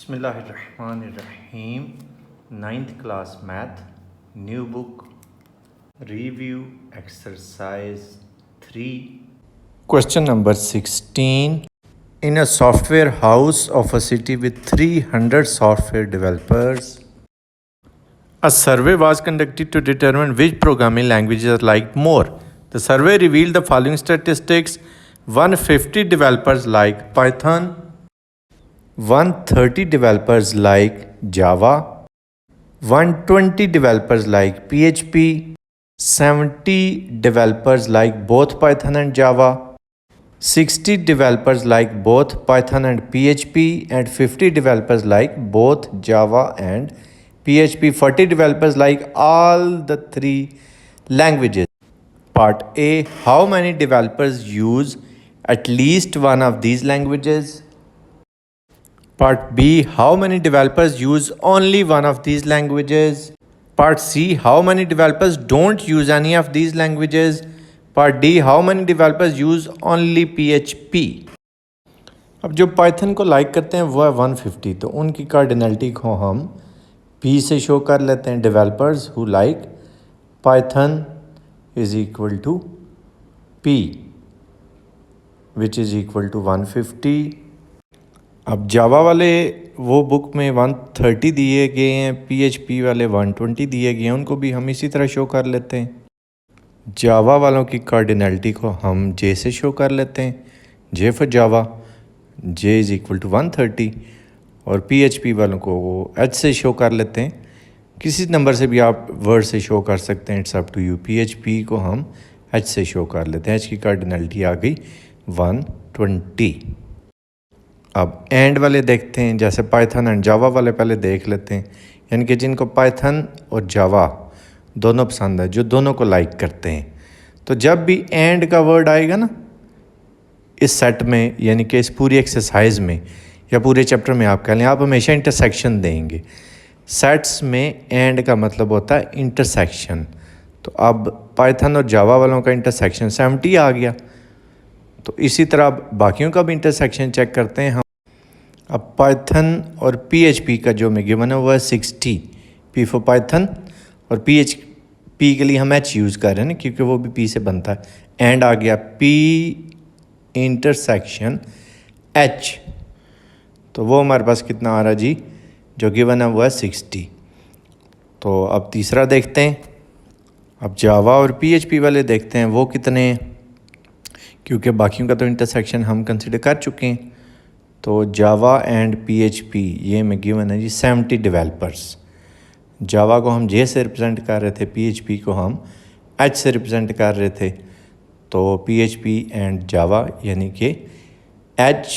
Bismillahirrahmanirrahim. 9th class math, new book, review exercise 3. Question number 16. In a software house of a city with 300 software developers, a survey was conducted to determine which programming languages are liked more. The survey revealed the following statistics: 150 developers like Python, 130 developers like Java, 120 developers like PHP, 70 developers like both Python and Java, 60 developers like both Python and PHP, and 50 developers like both Java and PHP, 40 developers like all the three languages. Part A. How many developers use at least one of these languages? Part B. How many developers use only one of these languages? Part C. How many developers don't use any of these languages? Part D. How many developers use only PHP? अब जो Python को like करते हैं वो है 150, तो उनकी cardinality को हम P से शो कर लेते हैं. Developers who like python is equal to P which is equal to 150. अब जावा वाले वो बुक में 130 दिए गए हैं, PHP वाले 120 दिए गए हैं, उनको भी हम इसी तरह शो कर लेते हैं. जावा वालों की कार्डिनलिटी को हम J से शो कर लेते हैं. J for Java, J is equal to 130. और PHP वालों को H से शो कर लेते हैं. किसी नंबर से भी आप वर्ड से शो कर सकते हैं, it's up to you. PHP को हम H से शो कर लेते हैं. H की कार्डिनलिटी आ गई 120. अब एंड वाले देखते हैं, जैसे पाइथन एंड जावा वाले पहले देख लेते हैं, यानी कि जिनको पाइथन और जावा दोनों पसंद है, जो दोनों को लाइक करते हैं. तो जब भी एंड का वर्ड आएगा ना इस सेट में, यानी कि इस पूरी एक्सरसाइज में या पूरे चैप्टर में आप कह लें, आप हमेशा इंटरसेक्शन देंगे. सेट्स में एंड का मतलब होता है इंटरसेक्शन. तो अब पाइथन और जावा वालों का इंटरसेक्शन 70 आ गया. तो इसी तरह बाकियों का भी इंटरसेक्शन चेक करते हैं हम. अब पाइथन और PHP का जो में गिवन है वो है 60. P फॉर पाइथन और PHP के लिए हम H यूज़ कर रहे हैं ना, क्योंकि वो भी P से बनता है. एंड आ गया P इंटरसेक्शन H. तो वो हमारे पास कितना आ रहा जी, जो गिवन है वो है 60. तो अब तीसरा देखते हैं. अब जावा और PHP वाले देखते हैं वो कितने हैं, क्योंकि बाकियों का तो इंटरसेक्शन हम कंसिडर कर चुके हैं. तो जावा एंड PHP ये में गिवन है जी 70 डेवलपर्स. जावा को हम J से रिप्रेजेंट कर रहे थे, PHP को हम H से रिप्रेजेंट कर रहे थे. तो PHP एंड जावा यानी कि H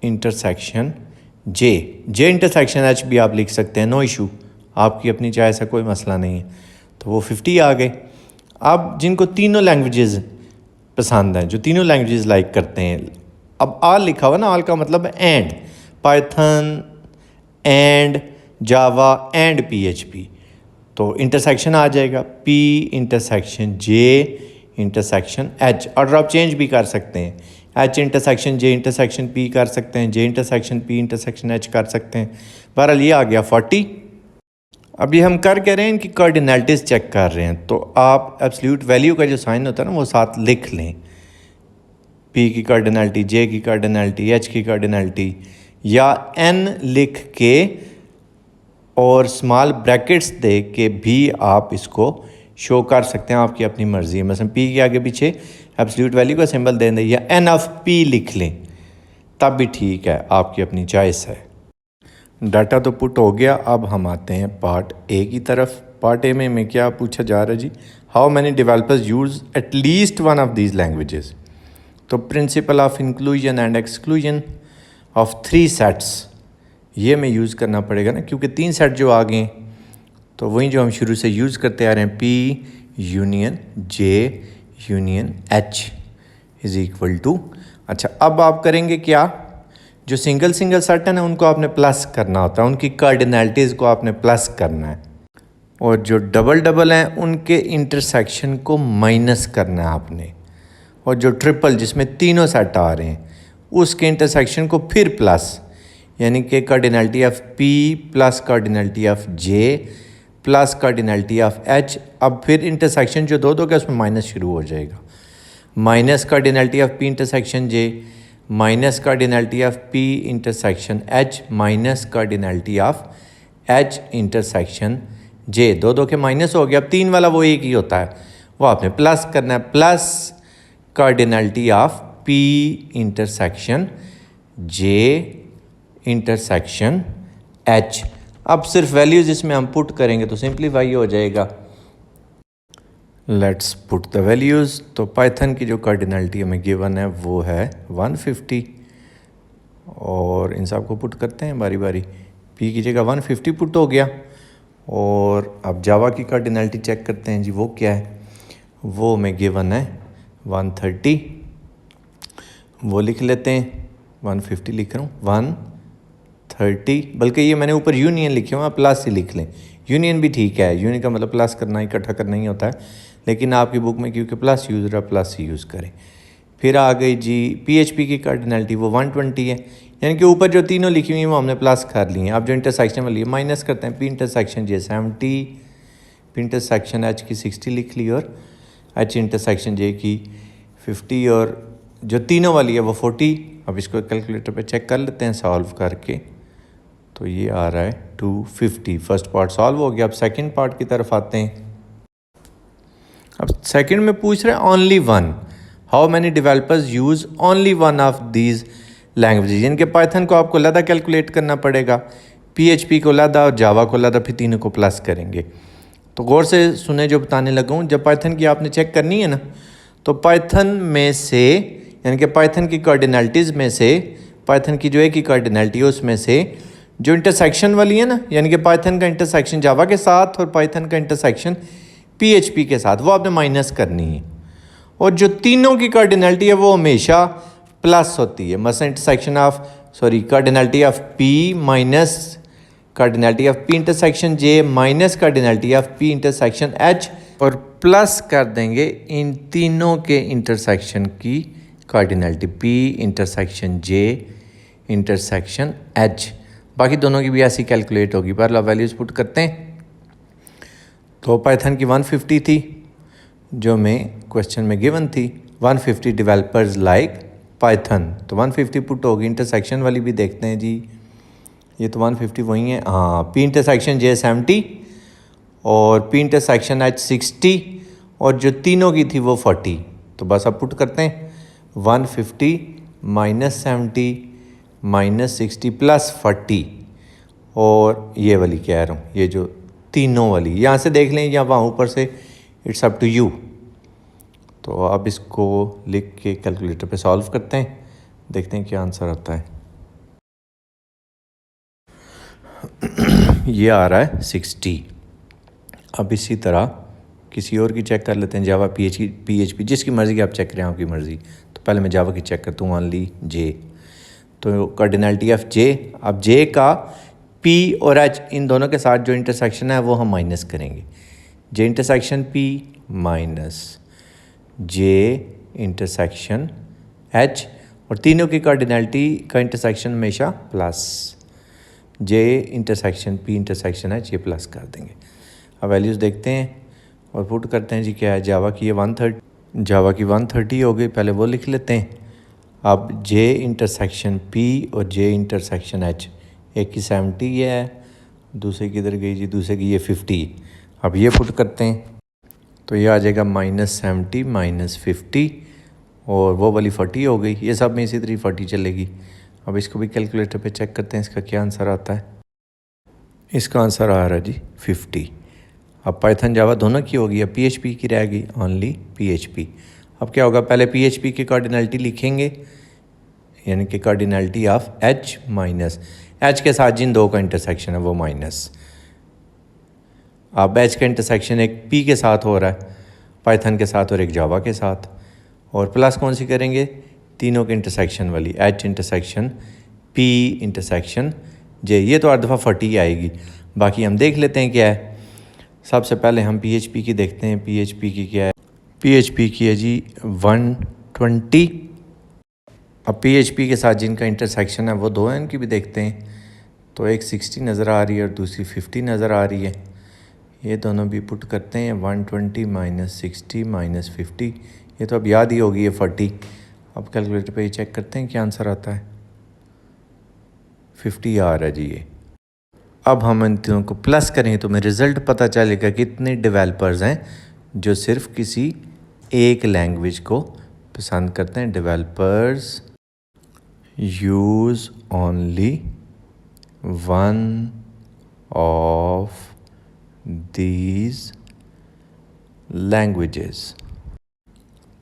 intersection J. J intersection H भी आप लिख सकते हैं, नो इशू, आपकी अपनी चॉइस है, कोई मसला नहीं है. तो वो 50 आ गए. अब जिनको तीनों लैंग्वेजेस पसंद हैं, जो तीनों लैंग्वेजेस लाइक करते हैं, अब आल लिखा हुआ ना, आल का मतलब and, Python and Java and PHP. तो इंटरसेक्शन आ जाएगा P intersection J intersection H. Order आप चेंज भी कर सकते हैं, H intersection J intersection P कर सकते हैं, J intersection P intersection H कर सकते हैं. बहरहाल ये आ गया 40. अभी हम कर कह रहे हैं इनकी कार्डिनलिटीज़ चेक कर रहे हैं, तो आप एब्सोल्यूट वैल्यू का जो साइन होता है ना वो साथ लिख लें. P की कार्डिनलिटी, J की कार्डिनलिटी, H की कार्डिनलिटी, या N लिख के और स्मॉल ब्रैकेट्स दे के भी आप इसको शो कर सकते हैं, आपकी अपनी मर्ज़ी है. मतलब P के आगे पीछे एब्सोल्यूट वैल्यू का सिंबल दे दें या N ऑफ P लिख लें, तब भी ठीक है, आपकी अपनी चॉइस है. डाटा तो पुट हो गया. अब हम आते हैं पार्ट A की तरफ. पार्ट A में क्या पूछा जा रहा है जी, how many developers use at least one of these languages. तो principle of inclusion and exclusion of 3 sets ये हमें यूज़ करना पड़ेगा ना, क्योंकि 3 सेट जो आ गए तो वही जो हम शुरू से यूज़ करते आ रहे हैं, P union J union H is equal to. अच्छा, अब आप करेंगे क्या, जो सिंगल सेट है ना उनको आपने प्लस करना होता है, उनकी कार्डिनलिटीज़ को आपने प्लस करना है. और जो डबल हैं उनके इंटरसेक्शन को माइनस करना है आपने. और जो ट्रिपल जिसमें तीनों सेट आ रहे हैं उसके इंटरसेक्शन को फिर प्लस, यानी कि cardinality of P plus cardinality of J plus cardinality of H। अब फिर इंटरसेक्शन जो दो दोगे उसमें माइनस शुरू हो जाएगा, minus cardinality of P intersection J minus cardinality of P intersection H minus cardinality of H intersection J। दो दो के माइनस हो गया। अब 3 वाला वो एक ही होता है, वो आपने प्लस करना है, plus cardinality of P intersection J intersection H। अब सिर्फ वैल्यूज इसमें हम पुट करेंगे तो सिंप्लीफाई हो जाएगा। Let's put the values. तो पाइथन की जो कार्डिनलिटी हमें गिवन है वो है 150 और इन सब को पुट करते हैं बारी बारी। P की जगह 150 पुट हो गया। और अब जावा की कार्डिनलिटी चेक करते हैं जी, वो क्या है। वो हमें गिवन है 130, वो लिख लेते हैं। 150 लिख रहा हूँ, 130, बल्कि ये मैंने ऊपर यूनियन लिखे हुआ, प्लस ही लिख लें। यूनियन भी ठीक है, यूनियन का मतलब प्लस करना, इकट्ठा करना ही होता है, लेकिन आपकी बुक में क्योंकि प्लस यूज़ रहा प्लस ही यूज़ करें। फिर आ गई जी PHP की कार्डिनलिटी, वो 120 है, यानी कि ऊपर जो तीनों लिखी हुई हैं वो हमने प्लस कर ली हैं। अब जो इंटरसेक्शन वाली है माइनस करते हैं। P intersection J 70, P intersection H की 60 लिख ली और H इंटरसेक्शन J की 50 और जो तीनों वाली है वो 40। अब इसको कैलकुलेटर पे चेक कर लेते हैं सॉल्व करके। तो ये आ रहा है 250। फर्स्ट पार्ट सॉल्व हो गया। अब सेकंड पार्ट की तरफ आते हैं। अब सेकंड में पूछ रहे हैं only one, how many developers use only one of these languages. इनके पाइथन को आपको अलग कैलकुलेट करना पड़ेगा, PHP को अलग और जावा को अलग, फिर तीनों को प्लस करेंगे। तो गौर से सुने जो बताने लगा हूँ। जब पाइथन की आपने चेक करनी है ना, तो पाइथन में से यानी कि पाइथन की कार्डिनलिटीज़ में से, पाइथन की जो एक ही कार्डिनलिटी है उसमें से जो इंटरसेक्शन वाली है ना, यानी कि पाइथन का इंटरसेक्शन जावा के साथ और पाइथन का इंटरसेक्शन PHP के साथ, वो आपने माइनस करनी है। और जो तीनों की कार्डिनलिटी है वो हमेशा प्लस होती है। मसलन intersection of cardinality of P minus cardinality of P intersection J minus cardinality of P intersection H, और प्लस कर देंगे इन तीनों के इंटरसेक्शन की cardinality P intersection J intersection H। बाकी दोनों की भी ऐसी कैलकुलेट होगी। पर वैल्यूज़ पुट करते हैं। तो पाइथन की 150 थी जो में क्वेश्चन में गिवन थी, 150 डेवलपर्स लाइक पाइथन, तो 150 पुट होगी। इंटरसेक्शन वाली भी देखते हैं जी, ये तो 150 वही है। हाँ, P इंटरसेक्शन J 70 और P इंटरसेक्शन H 60 और जो तीनों की थी वो 40। तो बस अब पुट करते हैं 150 माइनस 70 माइनस 60 प्लस 40 और ये वाली कह रहा हूँ, ये जो तीनों वाली यहाँ से देख लें या वहाँ ऊपर से, इट्स अप टू यू। तो अब इसको लिख के कैलकुलेटर पे सॉल्व करते हैं, देखते हैं क्या आंसर आता है। ये आ रहा है 60। अब इसी तरह किसी और की चेक कर लेते हैं, जावा PHP जिसकी मर्ज़ी की आप चेक करें, आपकी मर्ज़ी। तो पहले मैं जावा की चेक करता हूँ, ओनली J। तो कार्डिनलिटी ऑफ J, अब J का P और H इन दोनों के साथ जो इंटरसेक्शन है वो हम माइनस करेंगे। J intersection P minus J intersection H, और तीनों की कार्डिनलिटी का इंटरसेक्शन हमेशा plus, J intersection P intersection H, ये प्लस कर देंगे। अब वैल्यूज़ देखते हैं और पुट करते हैं जी। क्या है, जावा की ये 130, जावा की 130 हो गई, पहले वो लिख लेते हैं। अब J इंटरसेक्शन P और J इंटरसेक्शन H, एक की 70 है, दूसरे की इधर गई जी, दूसरे की ये 50। अब ये पुट करते हैं तो ये आ जाएगा -70 -50 और वो वाली 40 हो गई। ये सब में इसी तरह 40 चलेगी। अब इसको भी कैलकुलेटर पे चेक करते हैं इसका क्या आंसर आता है। इसका आंसर आ रहा है जी 50। अब पाइथन जावा दोनों की होगी, अब PHP की रहेगी ओनली PHP। अब क्या होगा, पहले PHP की कार्डिनलिटी लिखेंगे, यानी कि cardinality of H minus H के साथ जिन दो का इंटरसेक्शन है वो माइनस। अब H का इंटरसेक्शन एक P के साथ हो रहा है, पाइथन के साथ, और एक जावा के साथ, और प्लस कौन सी करेंगे, तीनों के इंटरसेक्शन वाली, H intersection P intersection J। ये तो हर दफ़ा 40 आएगी। बाकी हम देख लेते हैं क्या है। सबसे पहले हम PHP की देखते हैं। PHP की क्या है, PHP की है जी 120। अब PHP के साथ जिनका इंटरसेक्शन है वो दो हैं, इनकी भी देखते हैं। तो एक 60 नज़र आ रही है और दूसरी 50 नज़र आ रही है। ये दोनों भी पुट करते हैं, 120 माइनस 60 माइनस 50, ये तो अब याद ही होगी, ये 40। अब कैलकुलेटर पे ये चेक करते हैं क्या आंसर आता है। 50 आ रहा है जी ये। अब हम इन तीनों को प्लस करें तो हमें रिज़ल्ट पता चलेगा कितने डेवलपर्स हैं जो सिर्फ किसी एक लैंग्वेज को पसंद करते हैं। Developers use only one of these languages।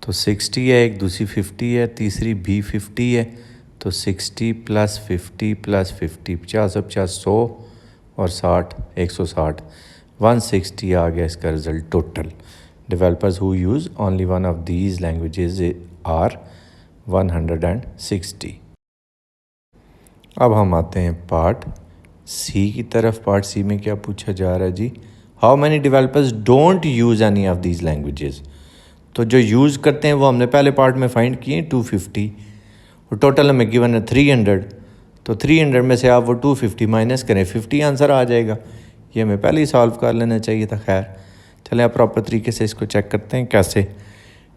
तो 60 है, एक दूसरी 50 है, तीसरी भी 50 है, तो 60 प्लस 50 प्लस 50 50 50 100 और 60 160 160 आ गया इसका result total. Developers who use only one of these languages are 160। अब हम आते हैं पार्ट सी की तरफ। पार्ट सी में क्या पूछा जा रहा है जी, how many developers don't use any of these languages. तो जो यूज़ करते हैं वो हमने पहले पार्ट में फाइंड किए 250 और टोटल हमें गिवन है 300। तो 300 में से आप वो 250 माइनस करें, 50 आंसर आ जाएगा। ये हमें पहले ही सॉल्व कर लेना चाहिए था। खैर चलें आप प्रॉपर तरीके से इसको चेक करते हैं कैसे।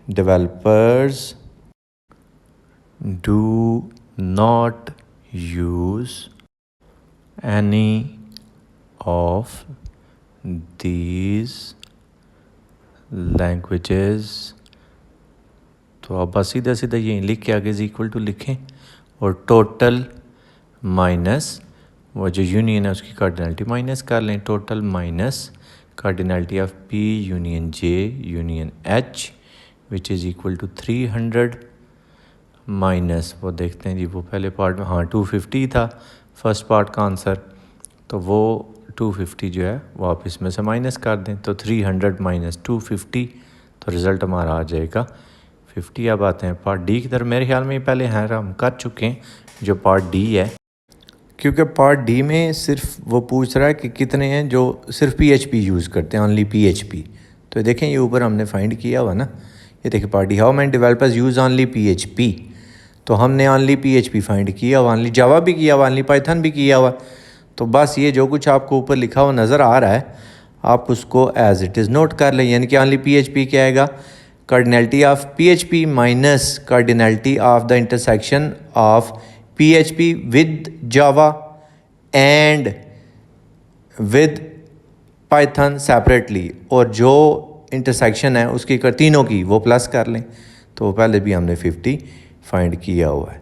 Developers do not use any of these languages। तो अब बस सीधा सीधा ये लिख के आगे इज इक्वल टू लिखें और टोटल माइनस वो जो यूनियन है उसकी कार्डिनलिटी माइनस कर लें। Total minus cardinality of P union J union H which is equal to 300 minus वो देखते हैं जी वो पहले पार्ट में, हाँ 250 था फर्स्ट पार्ट का आंसर, तो वो 250 जो है वो आप इसमें से माइनस कर दें। तो 300 माइनस 250, तो रिज़ल्ट हमारा आ जाएगा 50। अब आते हैं पार्ट डी की तरफ। मेरे ख्याल में पहले हैं हम कर चुके हैं जो पार्ट डी है, क्योंकि पार्ट डी में सिर्फ वो पूछ रहा है कि कितने हैं जो सिर्फ PHP यूज़ करते हैं, ओनली PHP। तो देखें ये ऊपर हमने फाइंड किया हुआ ना, ये देखिए part D, how many developers use only PHP। तो हमने ओनली PHP फाइंड किया हुआ, ओनली जावा भी किया हुआ, ओनली पाइथन भी किया हुआ। तो बस ये जो कुछ आपको ऊपर लिखा हुआ नज़र आ रहा है आप उसको एज इट इज़ नोट कर लें। यानी कि ओनली PHP क्या आएगा, cardinality of PHP minus cardinality of the intersection of PHP with Java and with Python separately, और जो इंटरसेक्शन है उसकी तीनों की वो प्लस कर लें। तो पहले भी हमने 50 फाइंड किया हुआ है।